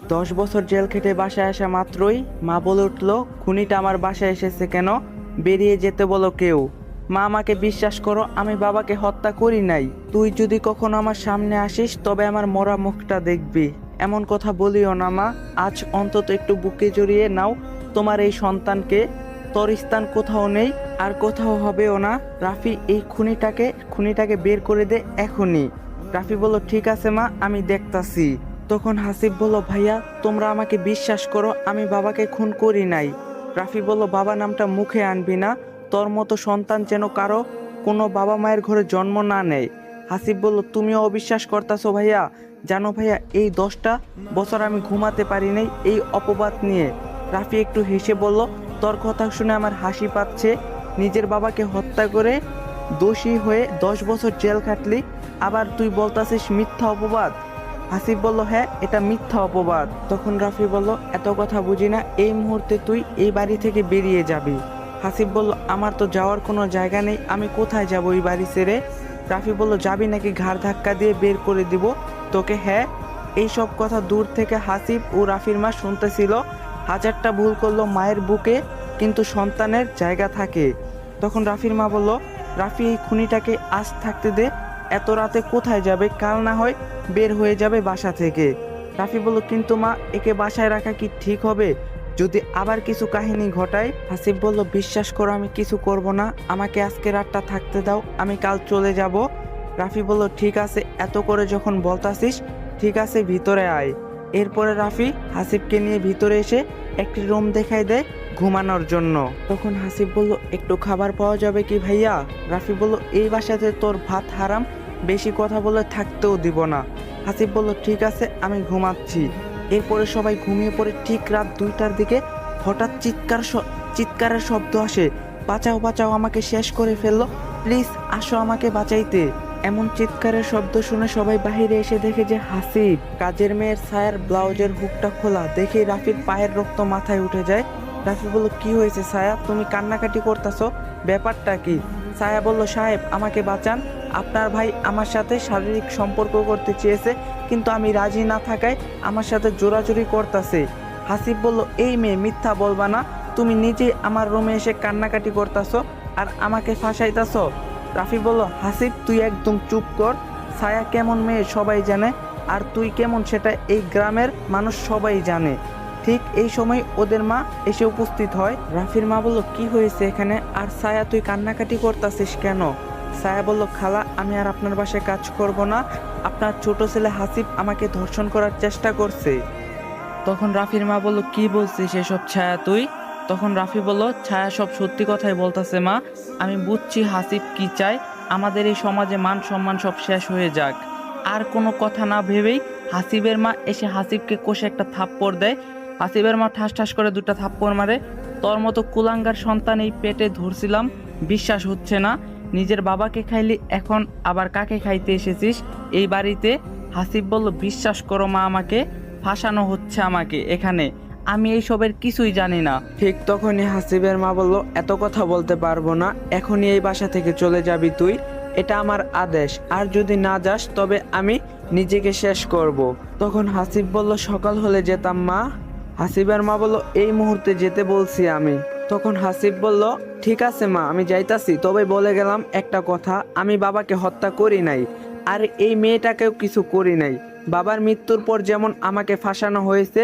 10 বছর জেল খেটে বাসায় আসা মাত্রই মা বলে উঠল, খুনিটা আমার বাসায় এসেছে কেন? বেরিয়ে যেতে বলো কেউ। মা, আমাকে বিশ্বাস করো, আমি বাবাকে হত্যা করি নাই। তুই যদি কখনো আমার সামনে আসিস তবে আমার মরা মুখটা দেখবি। এমন কথা বলিও না মা। আজ অন্তত একটু বুকে জড়িয়ে নাও তোমার এই সন্তানকে। তোর স্থান কোথাও নেই, আর কোথাও হবেও না। রাফি, এই খুনিটাকে বের করে দে এখনই। রাফি বলল, ঠিক আছে মা, আমি দেখতাছি। তখন হাসিব বলল, ভাইয়া তোমরা আমাকে বিশ্বাস করো, আমি বাবাকে খুন করি নাই। রাফি বলল, বাবা নামটা মুখে আনবি না। তোর মতো সন্তান যেন কারো কোনো বাবা মায়ের ঘরে জন্ম না নেয়। হাসিব বলল, তুমিও অবিশ্বাস করতাছো ভাইয়া? জানো ভাইয়া, এই 10টা বছর আমি ঘুমাতে পারি নাই এই অপবাদ নিয়ে। রাফি একটু হেসে বলল, তোর কথা শুনে আমার হাসি পাচ্ছে। নিজের বাবাকে হত্যা করে দোষী হয়ে 10 বছর জেল খাটলি, আবার তুই বলতাছিস মিথ্যা অপবাদ। হাসিব বলল, হ্যাঁ, এটা মিথ্যা অপবাদ। তখন রাফি বলল, এত কথা বুঝি না, এই মুহূর্তে তুই এই বাড়ি থেকে বেরিয়ে যাবি। হাসিব বলল, আমার তো যাওয়ার কোনো জায়গা নেই, আমি কোথায় যাব এই বাড়ি ছেড়ে? রাফি বলল, যাবি নাকি ঘাড় ধাক্কা দিয়ে বের করে দিব তোকে? হ্যাঁ। এই সব কথা দূর থেকে হাসিব ও রাফির মা শুনতেছিল। হাজারটা ভুল করলো মায়ের বুকে, কিন্তু সন্তানের জায়গা থাকে। তখন রাফির মা বলল, রাফি, এই খুনিটাকে আজ থাকতে দে। এত রাতে কোথায় যাবে? কাল না হয় বের হয়ে যাবে বাসা থেকে। রাফি বলল, কিন্তু মা, একে বাসায় রাখা কি ঠিক হবে? যদি আবার কিছু কাহিনী ঘটায়? হাসিব বলল, বিশ্বাস করো, আমি কিছু করব না। আমাকে আজকে রাতটা থাকতে দাও, আমি কাল চলে যাব। রাফি বলল, ঠিক আছে, এত করে যখন বলতাছিস, ঠিক আছে, ভিতরে আয়। এরপরে রাফি হাসিবকে নিয়ে ভিতরে এসে একটি রুম দেখাই দেয় ঘুমানোর জন্য। তখন হাসিব বলল, একটু খাবার পাওয়া যাবে কি ভাইয়া? রাফি বলল, এই বাসাতে তোর ভাত হারাম, বেশি কথা বলে থাকতেও দিব না। হাসিব বলল, ঠিক আছে, আমি ঘুমাচ্ছি। এরপরে সবাই ঘুমিয়ে পড়ে। ঠিক রাত 2টার দিকে হঠাৎ চিৎকারের শব্দ আসে। বাঁচাও বাঁচাও, আমাকে শেষ করে ফেললো, প্লিজ আসো আমাকে বাঁচাইতে। এমন চিৎকারের শব্দ শুনে সবাই বাহিরে এসে দেখে যে হাসিব। কাজের মেয়ের ছায়ার ব্লাউজের হুকটা খোলা দেখে রাফির পায়ের রক্ত মাথায় উঠে যায়। রাফি বলল, কি হয়েছে ছায়া, তুমি কান্নাকাটি করতেছো, ব্যাপারটা কি? ছায়া বলল, সাহেব আমাকে বাঁচান, আপনার ভাই আমার সাথে শারীরিক সম্পর্ক করতে চেয়েছে, কিন্তু আমি রাজি না থাকায় আমার সাথে জোরাজুরি করতেছে। হাসিব বলল, এই মেয়ে, মিথ্যা বলবা না। তুমি নিজে আমার রুমে এসে কান্নাকাটি করতেছো আর আমাকে ফাঁসাইতেছো। রাফি বলল, হাসিব তুই একদম চুপ কর। ছায়া কেমন মেয়ে সবাই জানে, আর তুই কেমন সেটা এই গ্রামের মানুষ সবাই জানে। ঠিক এই সময় ওদের মা এসে উপস্থিত হয়। রাফির মা বলল, কি হয়েছে এখানে? আর ছায়া, তুই কান্নাকাটি করতেছিস কেন? ছায়া বলল, খালা, আমি আর আপনার বাসায় কাজ করব না। আপনার ছোট ছেলে হাসিব আমাকে ধর্ষণ করার চেষ্টা করছে। তখন রাফির মা বলল, কি বলছিস এসব ছায়া তুই? তখন রাফি বলল, ছায়া সব সত্যি কথাই বলতেছে মা। আমি বুঝছি হাসিব কি চায়, আমাদের এই সমাজে মান সম্মান সব শেষ হয়ে যাক। আর কোনো কথা না ভেবেই হাসিবের মা এসে হাসিবকে কষে একটা থাপ্পড় দেয়। হাসিবের মা ঠাস ঠাস করে 2টা থাপ্পড় মারে। তোর মতো কুলাঙ্গার সন্তান এই পেটে ধরছিলাম, বিশ্বাস হচ্ছে না। নিজের বাবাকে খাইলি, এখন আবার কাকে খাইতে এসেছিস এই বাড়িতে? হাসিব বলল, বিশ্বাস করো মা, আমাকে ফাঁসানো হচ্ছে আমাকে এখানে, আমি এইসবের কিছুই জানি না। ঠিক তখনই হাসিবের মা বলল, এত কথা বলতে পারবো না, এখনই এই বাসা থেকে চলে যাবি তুই, এটা আমার আদেশ, আর যদি না যাস তবে আমি নিজেকে শেষ করব। তখন হাসিব বলল, সকাল হলে যেতাম মা। হাসিবের মা বলল, এই মুহূর্তে যেতে বলছি আমি। তখন হাসিব বলল, ঠিক আছে মা, আমি যাইতাছি, তবে বলে গেলাম একটা কথা, আমি বাবাকে হত্যা করি নাই, আর এই মেয়েটাকেও কিছু করি নাই। বাবার মৃত্যুর পর যেমন আমাকে ফাঁসানো হয়েছে,